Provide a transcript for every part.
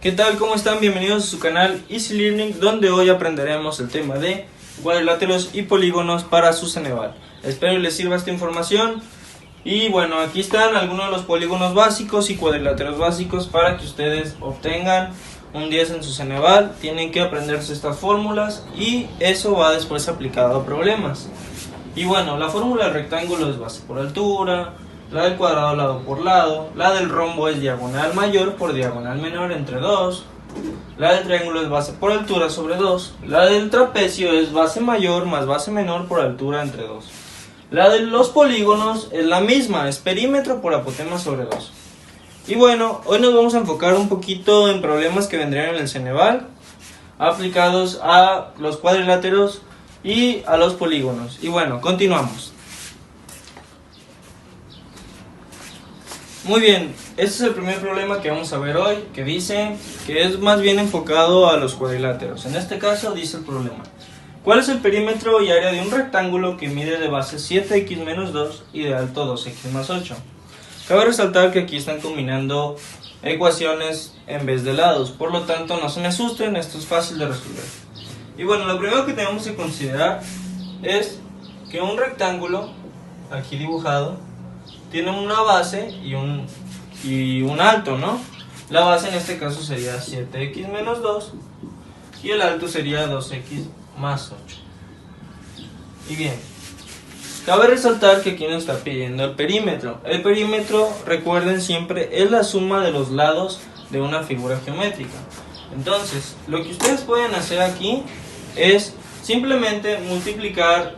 ¿Qué tal? ¿Cómo están? Bienvenidos a su canal Easy Learning, donde hoy aprenderemos el tema de cuadriláteros y polígonos para su Ceneval. Espero les sirva esta información. Y bueno, aquí están algunos de los polígonos básicos y cuadriláteros básicos para que ustedes obtengan un 10 en su Ceneval. Tienen que aprenderse estas fórmulas y eso va después aplicado a problemas. Y bueno, la fórmula del rectángulo es base por altura, la del cuadrado lado por lado, la del rombo es diagonal mayor por diagonal menor entre 2, la del triángulo es base por altura sobre 2, la del trapecio es base mayor más base menor por altura entre 2. La de los polígonos es la misma, es perímetro por apotema sobre 2. Y bueno, hoy nos vamos a enfocar un poquito en problemas que vendrían en el Ceneval, aplicados a los cuadriláteros y a los polígonos. Y bueno, continuamos. Muy bien, este es el primer problema que vamos a ver hoy, que dice que es más bien enfocado a los cuadriláteros. En este caso dice el problema: ¿cuál es el perímetro y área de un rectángulo que mide de base 7x menos 2 y de alto 2x más 8? Cabe resaltar que aquí están combinando ecuaciones en vez de lados, por lo tanto no se me asusten, esto es fácil de resolver. Y bueno, lo primero que tenemos que considerar es que un rectángulo, aquí dibujado, tiene una base y un alto, ¿no? La base en este caso sería 7x menos 2 y el alto sería 2x más 8. Y bien, cabe resaltar que aquí nos está pidiendo el perímetro. El perímetro, recuerden siempre, es la suma de los lados de una figura geométrica. Entonces, lo que ustedes pueden hacer aquí es simplemente multiplicar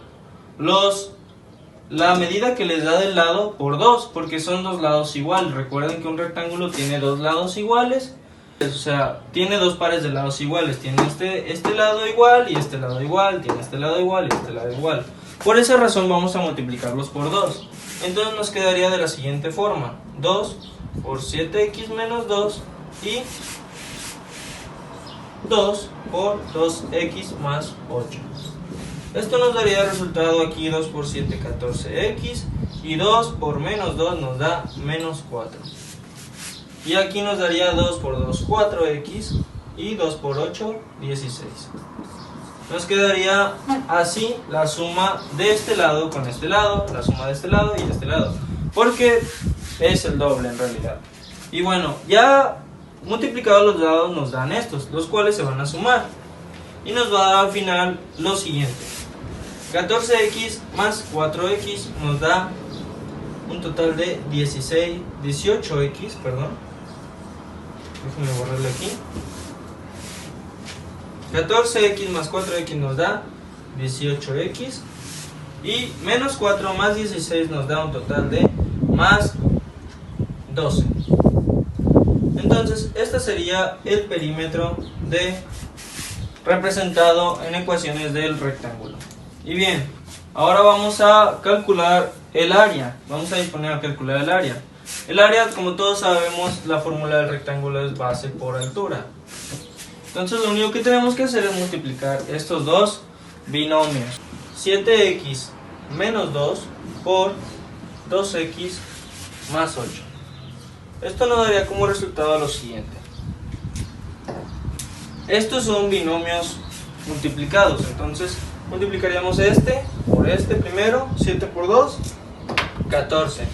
la medida que les da del lado por 2, porque son dos lados iguales. Recuerden que un rectángulo tiene dos lados iguales, o sea, tiene dos pares de lados iguales. Tiene este lado igual y este lado igual, tiene este lado igual y este lado igual. Por esa razón vamos a multiplicarlos por 2. Entonces nos quedaría de la siguiente forma: 2 por 7x menos 2 y 2 por 2x más 8. Esto nos daría resultado aquí 2 por 7, 14x, y 2 por menos 2 nos da menos 4. Y aquí nos daría 2 por 2, 4x, y 2 por 8, 16. Nos quedaría así la suma de este lado con este lado, la suma de este lado y este lado, porque es el doble en realidad. Y bueno, ya multiplicados los lados nos dan estos, los cuales se van a sumar. Y nos va a dar al final lo siguiente: 14x más 4x nos da un total de 18x, perdón. Déjenme borrarle aquí. 14x más 4x nos da 18x. Y menos 4 más 16 nos da un total de más 12. Entonces, este sería el perímetro representado en ecuaciones del rectángulo. Y bien, ahora vamos a calcular el área. Vamos a disponer a calcular el área. El área, como todos sabemos, la fórmula del rectángulo es base por altura. Entonces lo único que tenemos que hacer es multiplicar estos dos binomios: 7x menos 2 por 2x más 8. Esto nos daría como resultado lo siguiente: estos son binomios multiplicados, entonces multiplicaríamos este por este primero, 7 por 2, 14.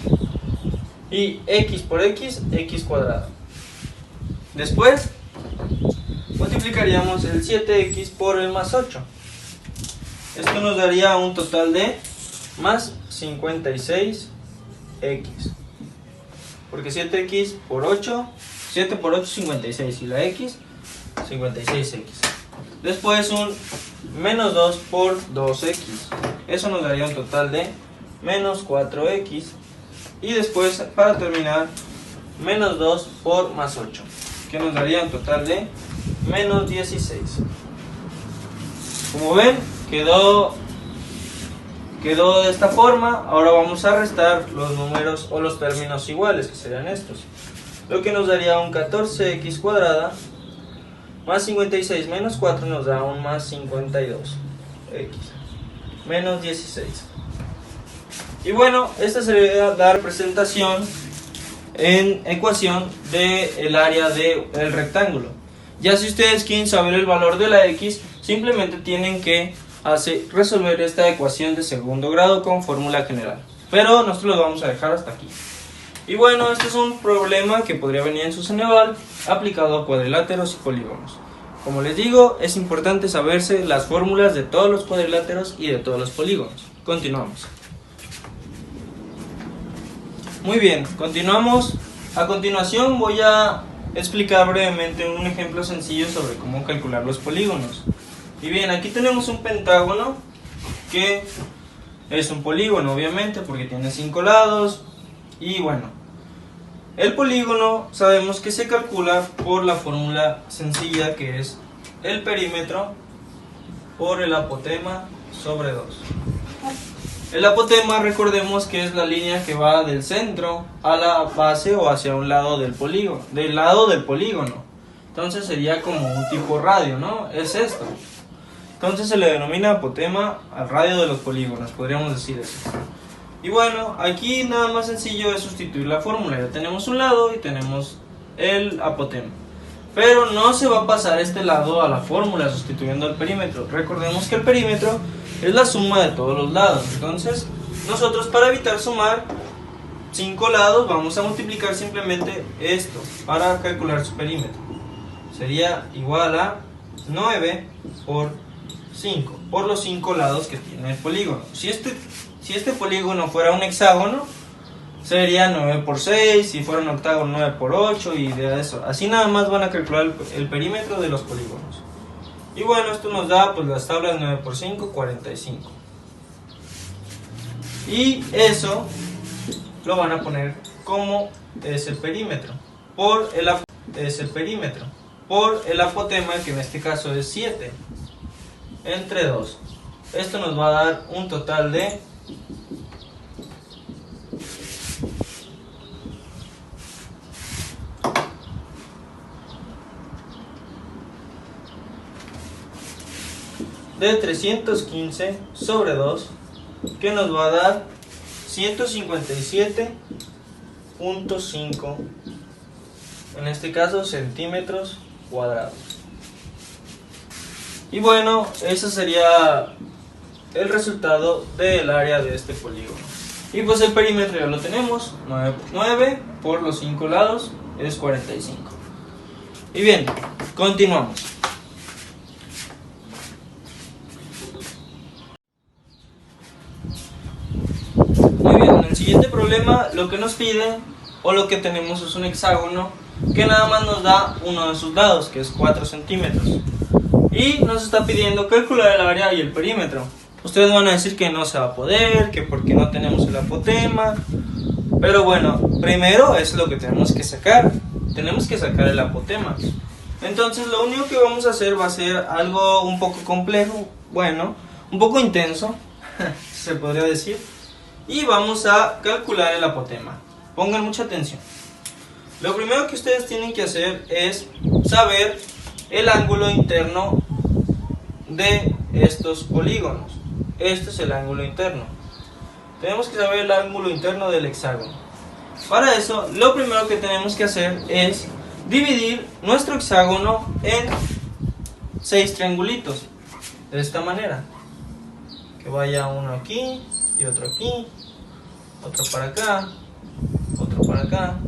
Y x por x, x cuadrado. Después multiplicaríamos el 7x por el más 8. Esto nos daría un total de más 56x. Porque 7x por 8, 7 por 8 56, y la x 56x. Después un menos 2 por 2x. Eso nos daría un total de menos 4x. Y después, para terminar, menos 2 por más 8, que nos daría un total de menos 16. Como ven, quedó de esta forma. Ahora vamos a restar los números o los términos iguales, que serían estos, lo que nos daría un 14x cuadrada más 56 menos 4 nos da un más 52x menos 16. Y bueno, esta sería la representación en ecuación del área del rectángulo. Ya si ustedes quieren saber el valor de la x, simplemente tienen que resolver esta ecuación de segundo grado con fórmula general. Pero nosotros lo vamos a dejar hasta aquí. Y bueno, este es un problema que podría venir en su Ceneval aplicado a cuadriláteros y polígonos. Como les digo, es importante saberse las fórmulas de todos los cuadriláteros y de todos los polígonos. Continuamos. Muy bien, continuamos. A continuación voy a explicar brevemente un ejemplo sencillo sobre cómo calcular los polígonos. Y bien, aquí tenemos un pentágono que es un polígono, obviamente, porque tiene 5 lados. Y bueno, el polígono sabemos que se calcula por la fórmula sencilla que es el perímetro por el apotema sobre 2. El apotema, recordemos que es la línea que va del centro a la base o hacia un lado del polígono, Entonces sería como un tipo radio, ¿no? Es esto. Entonces se le denomina apotema al radio de los polígonos, podríamos decir eso. Y bueno, aquí nada más sencillo es sustituir la fórmula. Ya tenemos un lado y tenemos el apotema. Pero no se va a pasar este lado a la fórmula sustituyendo el perímetro. Recordemos que el perímetro es la suma de todos los lados. Entonces, nosotros para evitar sumar 5 lados vamos a multiplicar simplemente esto para calcular su perímetro. Sería igual a 9 por 5, por los 5 lados que tiene el polígono. Si este polígono fuera un hexágono, sería 9 por 6, si fuera un octágono 9 por 8 y de eso. Así nada más van a calcular el perímetro de los polígonos. Y bueno, esto nos da pues las tablas 9 por 5, 45. Y eso lo van a poner como es el perímetro por el apotema, que en este caso es 7 entre 2. Esto nos va a dar un total de 315 sobre 2, que nos va a dar 157.5, en este caso centímetros cuadrados. Y bueno, ese sería el resultado del área de este polígono. Y pues el perímetro ya lo tenemos, 9 por los 5 lados es 45. Y bien, continuamos. Muy bien, en el siguiente problema lo que nos pide o lo que tenemos es un hexágono que nada más nos da uno de sus lados, que es 4 centímetros. Y nos está pidiendo calcular el área y el perímetro. Ustedes van a decir que no se va a poder, que porque no tenemos el apotema. Pero bueno, primero es lo que tenemos que sacar. Tenemos que sacar el apotema. Entonces lo único que vamos a hacer va a ser algo un poco complejo, bueno, un poco intenso, se podría decir. Y vamos a calcular el apotema. Pongan mucha atención. Lo primero que ustedes tienen que hacer es saber el ángulo interno de estos polígonos. Este es el ángulo interno. Tenemos que saber el ángulo interno del hexágono. Para eso, lo primero que tenemos que hacer es dividir nuestro hexágono en 6 triangulitos. De esta manera. Que vaya uno aquí y otro aquí, otro para acá, otro para acá,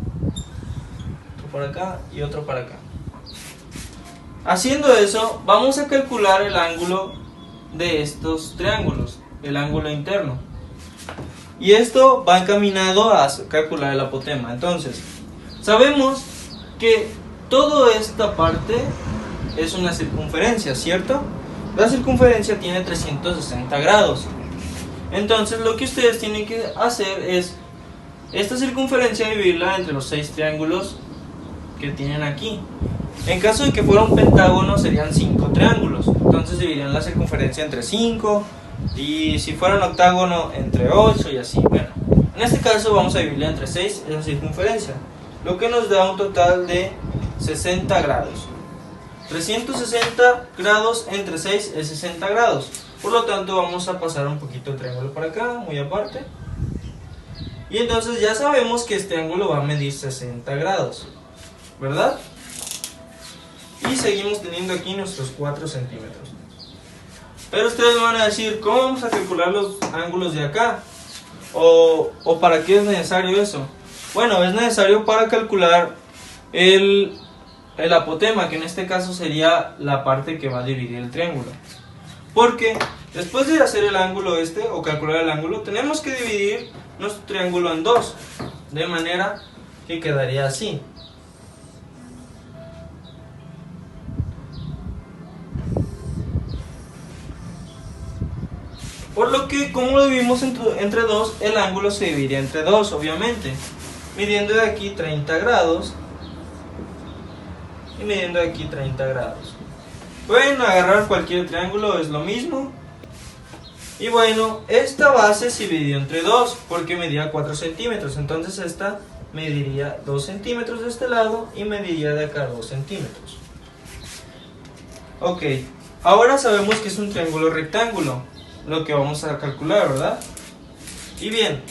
otro para acá y otro para acá. Haciendo eso, vamos a calcular el ángulo de estos triángulos, el ángulo interno. Y esto va encaminado a calcular el apotema. Entonces, sabemos que toda esta parte es una circunferencia, ¿cierto? La circunferencia tiene 360 grados. Entonces, lo que ustedes tienen que hacer es esta circunferencia dividirla entre los 6 triángulos que tienen aquí. En caso de que fuera un pentágono serían 5 triángulos, entonces dividirían la circunferencia entre 5, y si fuera un octágono entre 8 y así. Bueno, en este caso vamos a dividirla entre 6 esa circunferencia, lo que nos da un total de 60 grados. 360 grados entre 6 es 60 grados, por lo tanto vamos a pasar un poquito el triángulo para acá, muy aparte. Y entonces ya sabemos que este ángulo va a medir 60 grados, ¿verdad? Y seguimos teniendo aquí nuestros 4 centímetros. Pero ustedes me van a decir, ¿cómo vamos a calcular los ángulos de acá? ¿O para qué es necesario eso? Bueno, es necesario para calcular el apotema, que en este caso sería la parte que va a dividir el triángulo. Porque después de hacer el ángulo o calcular el ángulo, tenemos que dividir nuestro triángulo en dos, de manera que quedaría así. Por lo que, como lo dividimos entre dos, el ángulo se dividiría entre dos, obviamente. Midiendo de aquí 30 grados y midiendo de aquí 30 grados. Pueden agarrar cualquier triángulo, es lo mismo. Y bueno, esta base se dividió entre 2 porque medía 4 centímetros. Entonces esta mediría 2 centímetros de este lado y mediría de acá 2 centímetros. Ok, ahora sabemos que es un triángulo rectángulo, lo que vamos a calcular, ¿verdad? Y bien,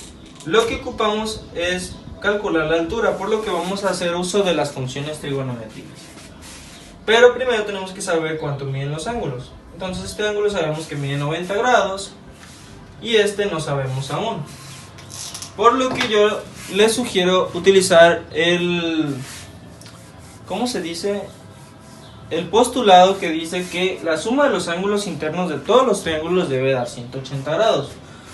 lo que ocupamos es calcular la altura, por lo que vamos a hacer uso de las funciones trigonométricas. Pero primero tenemos que saber cuánto miden los ángulos. Entonces este ángulo sabemos que mide 90 grados y este no sabemos aún. Por lo que yo les sugiero utilizar ¿cómo se dice? El postulado que dice que la suma de los ángulos internos de todos los triángulos debe dar 180 grados.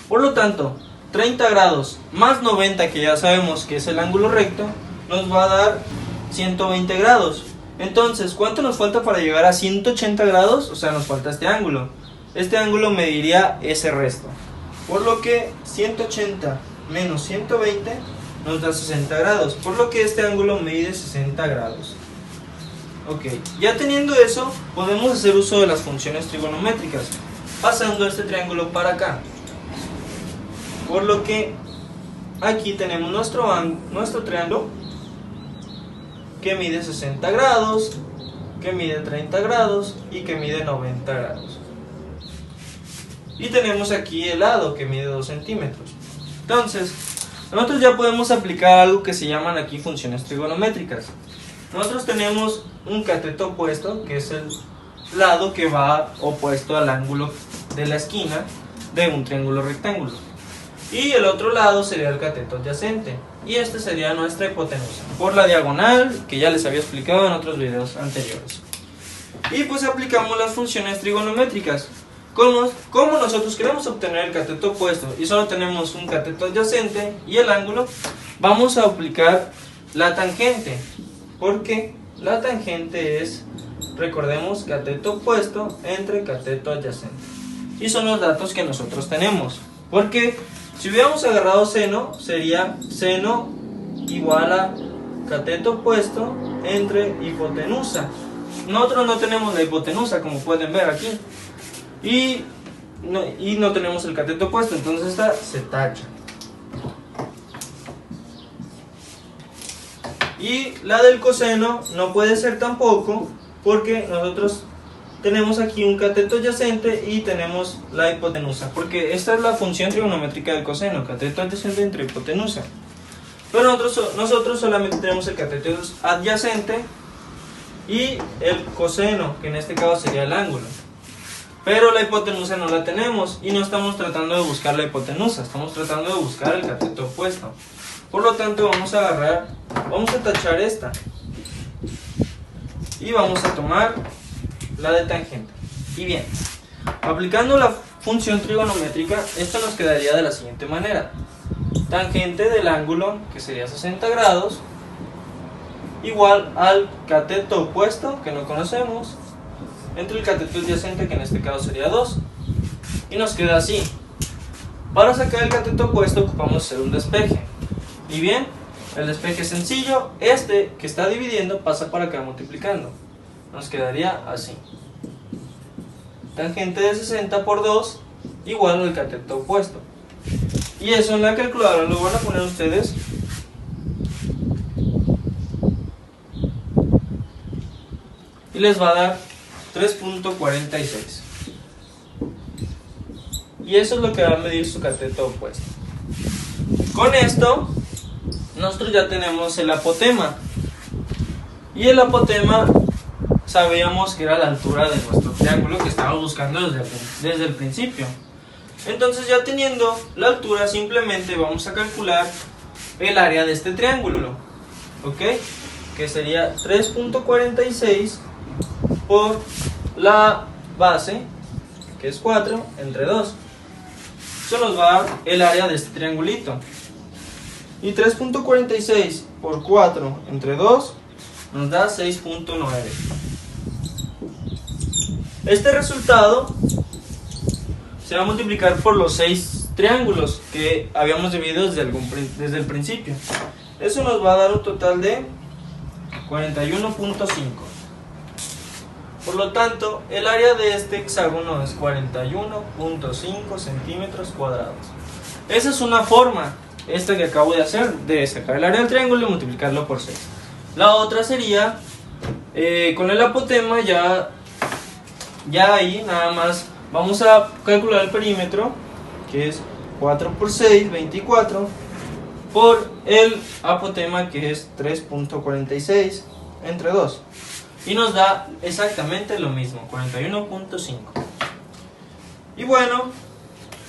Por lo tanto, 30 grados más 90, que ya sabemos que es el ángulo recto, nos va a dar 120 grados. Entonces, ¿cuánto nos falta para llegar a 180 grados? O sea, nos falta este ángulo. Este ángulo mediría ese resto. Por lo que 180 menos 120 nos da 60 grados. Por lo que este ángulo mide 60 grados. Ok, ya teniendo eso, podemos hacer uso de las funciones trigonométricas, pasando este triángulo para acá. Por lo que aquí tenemos nuestro triángulo, que mide 60 grados, que mide 30 grados y que mide 90 grados. Y tenemos aquí el lado que mide 2 centímetros. Entonces, nosotros ya podemos aplicar algo que se llaman aquí funciones trigonométricas. Nosotros tenemos un cateto opuesto, que es el lado que va opuesto al ángulo de la esquina de un triángulo rectángulo. Y el otro lado sería el cateto adyacente. Y este sería nuestra hipotenusa, por la diagonal, que ya les había explicado en otros videos anteriores. Y pues aplicamos las funciones trigonométricas. Como nosotros queremos obtener el cateto opuesto y solo tenemos un cateto adyacente y el ángulo, vamos a aplicar la tangente. Porque la tangente es, recordemos, cateto opuesto entre cateto adyacente. Y son los datos que nosotros tenemos. Porque si hubiéramos agarrado seno, sería seno igual a cateto opuesto entre hipotenusa. Nosotros no tenemos la hipotenusa, como pueden ver aquí. Y no tenemos el cateto opuesto, entonces esta se tacha. Y la del coseno no puede ser tampoco, porque nosotros tenemos aquí un cateto adyacente y tenemos la hipotenusa, porque esta es la función trigonométrica del coseno, cateto adyacente entre hipotenusa. Pero nosotros solamente tenemos el cateto adyacente y el coseno, que en este caso sería el ángulo. Pero la hipotenusa no la tenemos y no estamos tratando de buscar la hipotenusa, estamos tratando de buscar el cateto opuesto. Por lo tanto vamos a tachar esta y vamos a tomar la de tangente. Y bien, aplicando la función trigonométrica, esto nos quedaría de la siguiente manera. Tangente del ángulo, que sería 60 grados, igual al cateto opuesto, que no conocemos, entre el cateto adyacente, que en este caso sería 2. Y nos queda así. Para sacar el cateto opuesto ocupamos hacer un despeje. Y bien, el despeje es sencillo. Este que está dividiendo pasa para acá multiplicando. Nos quedaría así. Tangente de 60 por 2 igual al cateto opuesto. Y eso en la calculadora lo van a poner ustedes. Y les va a dar 3.46. Y eso es lo que va a medir su cateto opuesto. Con esto nosotros ya tenemos el apotema, y el apotema sabíamos que era la altura de nuestro triángulo que estábamos buscando desde el principio. Entonces, ya teniendo la altura, simplemente vamos a calcular el área de este triángulo, ¿ok? Que sería 3.46 por la base, que es 4, entre 2. Eso nos va a dar el área de este triangulito. Y 3.46 por 4 entre 2 nos da 6.9. Este resultado se va a multiplicar por los 6 triángulos que habíamos dividido desde el principio. Eso nos va a dar un total de 41.5. Por lo tanto, el área de este hexágono es 41.5 centímetros cuadrados. Esa es una forma, esta que acabo de hacer, de sacar el área del triángulo y multiplicarlo por 6. La otra sería, con el apotema ya ahí nada más vamos a calcular el perímetro, que es 4 por 6, 24, por el apotema, que es 3.46 entre 2. Y nos da exactamente lo mismo, 41.5. Y bueno,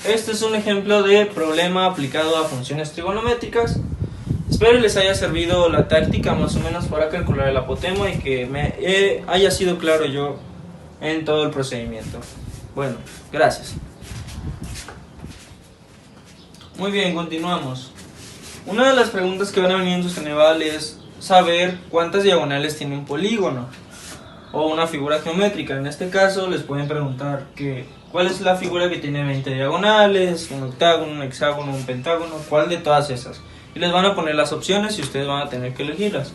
este es un ejemplo de problema aplicado a funciones trigonométricas. Espero les haya servido la táctica más o menos para calcular el apotema y que me haya sido claro yo en todo el procedimiento. Bueno, gracias. Muy bien, continuamos. Una de las preguntas que van a venir en su Ceneval es saber cuántas diagonales tiene un polígono o una figura geométrica. En este caso les pueden preguntar cuál es la figura que tiene 20 diagonales, un octágono, un hexágono, un pentágono, cuál de todas esas. Y les van a poner las opciones y ustedes van a tener que elegirlas.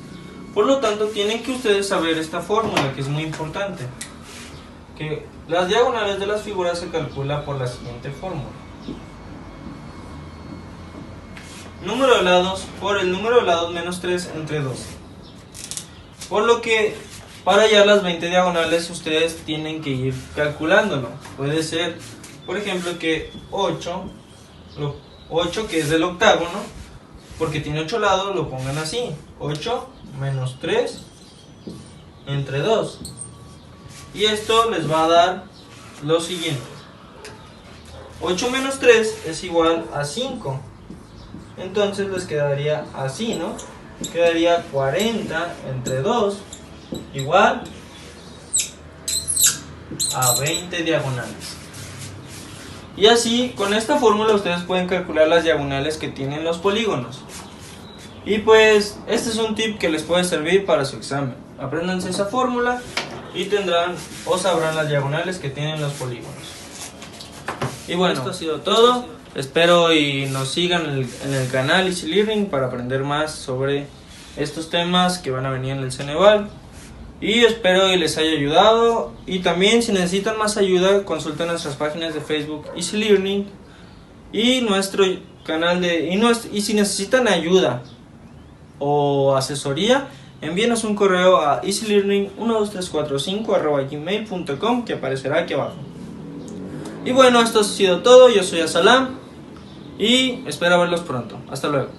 Por lo tanto, tienen que ustedes saber esta fórmula, que es muy importante. Que las diagonales de las figuras se calcula por la siguiente fórmula. Número de lados por el número de lados menos 3 entre 2. Por lo que para hallar las 20 diagonales ustedes tienen que ir calculándolo. Puede ser, por ejemplo, que 8 que es del octágono, porque tiene 8 lados, lo pongan así: 8 menos 3 entre 2. Y esto les va a dar lo siguiente: 8 menos 3 es igual a 5. Entonces les quedaría así, ¿no? Quedaría 40 entre 2 igual a 20 diagonales. Y así, con esta fórmula ustedes pueden calcular las diagonales que tienen los polígonos. Y pues, este es un tip que les puede servir para su examen. Apréndanse esa fórmula y tendrán o sabrán las diagonales que tienen los polígonos. Y bueno, esto ha sido todo. Espero y nos sigan en el canal Easy Learning para aprender más sobre estos temas que van a venir en el Ceneval. Y espero y les haya ayudado. Y también, si necesitan más ayuda, consulten nuestras páginas de Facebook Easy Learning y nuestro canal y si necesitan ayuda o asesoría, envíenos un correo a easylearning12345@gmail.com, que aparecerá aquí abajo. Y bueno, esto ha sido todo. Yo soy Asalam y espero verlos pronto. Hasta luego.